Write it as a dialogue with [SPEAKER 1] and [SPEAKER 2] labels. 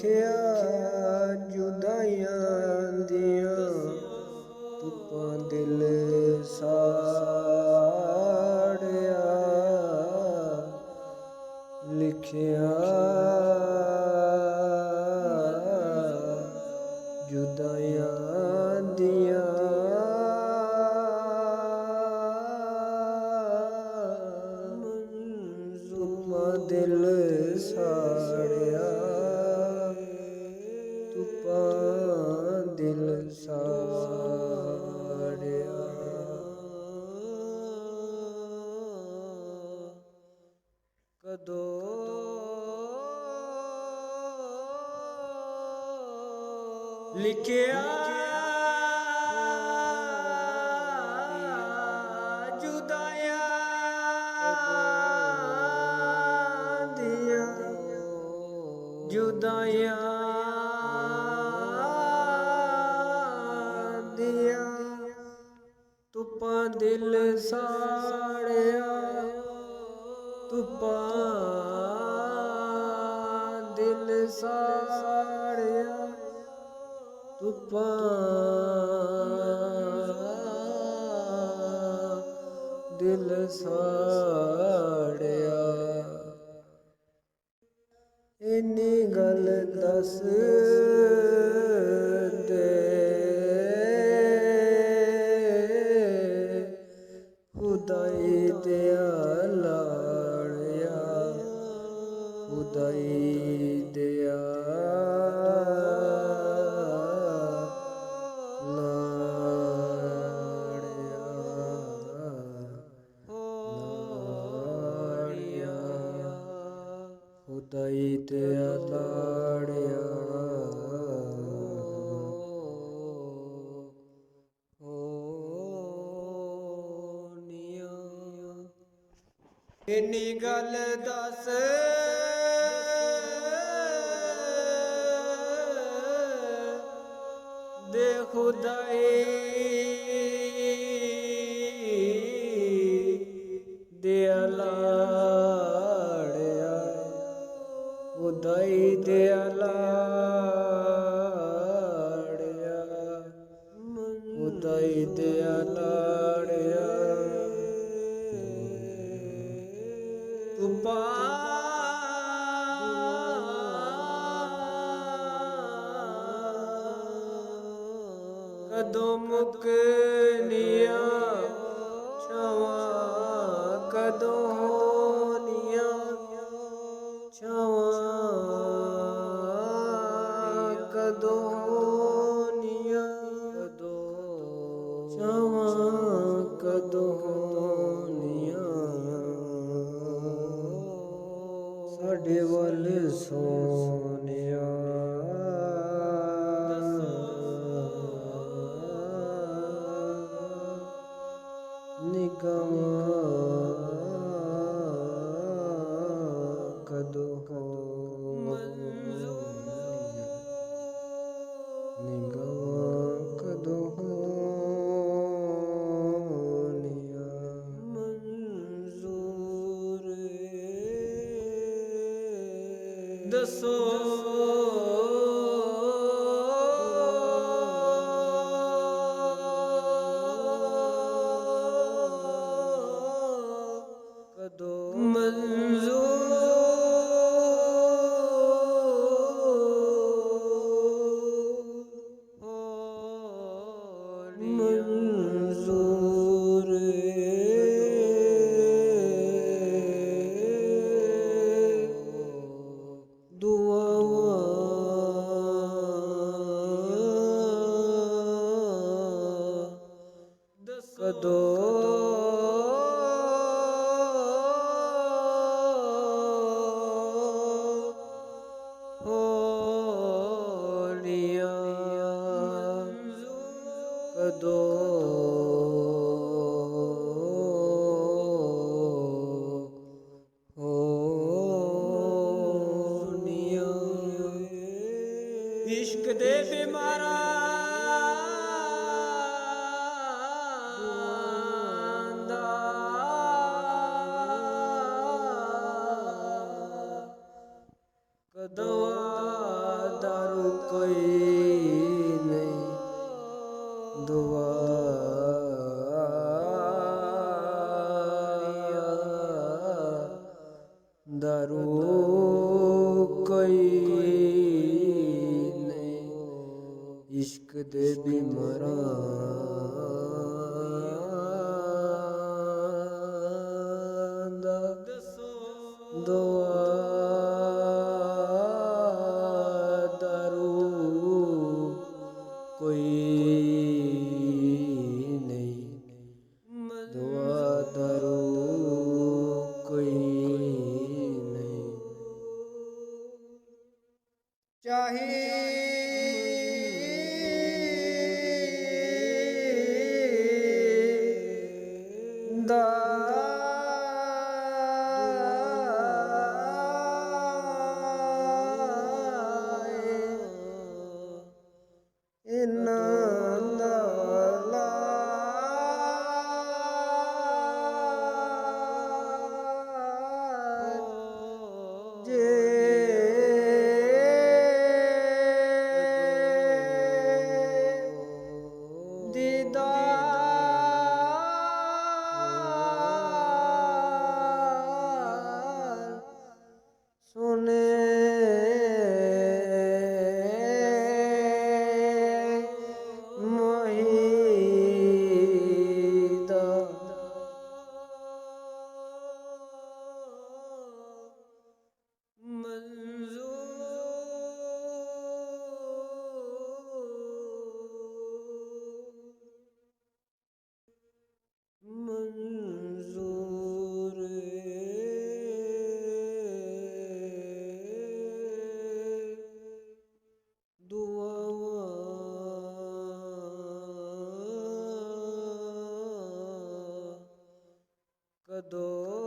[SPEAKER 1] ਲਿਖਿਆ ਜੁਦਾਈਆਂ ਦੀਆਂ ਧੁੱਪਾਂ ਦਿਲ ਸਾੜਿਆ, ਲਿਖਿਆ ਜੁਦਾਈਆਂ ਦੀਆਂ ਧੁੱਪਾਂ ਦਿਲ ਸਾੜਿਆ, ਧੁੱਪਾਂ ਦਿਲ ਸਾੜਿਆ। ਕਦੋਂ ਲਿਖਿਆ ਜੁਦਾਈਆਂ ਦੀਆਂ, ਜੁਦਾਈਆਂ ਦੀਆਂ ਧੁੱਪਾਂ ਦਿਲ ਸਾੜਿਆ, ਧੁੱਪਾਂ ਦਿਲ ਸਾੜਿਆ, ਧੁੱਪਾਂ ਦਿਲ ਸਾੜਿਆ। ਇੰਨੀ ਗੱਲ ਦੱਸ ਦੇ ਖੁਦਾਈ ਦਿਆ ਲਾੜਿਆ, ਖੁਦਾਈ ਦਿਆ ਖੁਦਾਈ ਦਿਆ ਲਾੜਿਆ। ਇੰਨੀ ਗੱਲ ਦੱਸ ਦੇ ਖੁਦਾਈ ਦਿਆ ਲਾੜਿਆ, ਖੁਦਾਈ ਦਿਆ ਲਾੜਿਆ, ਖੁਦਾਈ ਦਿਆ ਲਾੜਿਆ। ਧੁੱਪਾਂ ਕਦੋਂ ਮੁੱਕਣੀਆਂ, ਛਾਵਾਂ ਕਦੋਂ ਹੋਣੀਆਂ, ਛਾਵਾਂ ਕਦੋਂ ਹੋਣੀਆਂ, ਛਾਵਾਂ ਕਦੋਂ ਹੋਣੀਆਂ। ਸਾਡੇ ਵੱਲ ਸੋਹਣਿਆ ਨਿਗਾਹਾਂ ਕਦੋਂ ਹੋਣੀਆਂ, ਨਿਗਾਹਾਂ ਕਦੋਂ ਹੋਣੀਆਂ। ਮਨਜ਼ੂਰ ਦੱਸੋ ਕਦੋਂ ਮਨਜ਼ੂਰ ਮਨਜ਼ੂਰ ਦੁਆਵਾਂ ਕਦੋਂ ਹੋਣੀਆਂ, ਕਦੋਂ ਹੋਣੀਆਂ। ਇਸ਼ਕ ਦੇ ਬਿਮਾਰਾਂ ਦਾ ਕਦੋਂ ਕੋਈ ਨਹੀਂ ਦੁਆ ਦਾਰੂ ਕੋਈ ਨਹੀਂ ਇਸ਼ਕ ਦੇ ਬਿਮਾਰਾਂ ਦਾ ਦੁਆ ਦਾਰੂ ਕੋਈ ਨਹੀਂ ਦੁਆ ਦਾਰੂ ਕੋਈ ਨਹੀਂ ਚਾਹੀਦਾ ਇਹਨਾਂ ਦਾ ਜੇ ਦੀਦਾਰ ਸੁਨੇ ਮਹੀਦਾ ਮੰਜ਼ੂਰ ਦੁਆਵਾਂ ਕਦੋਂ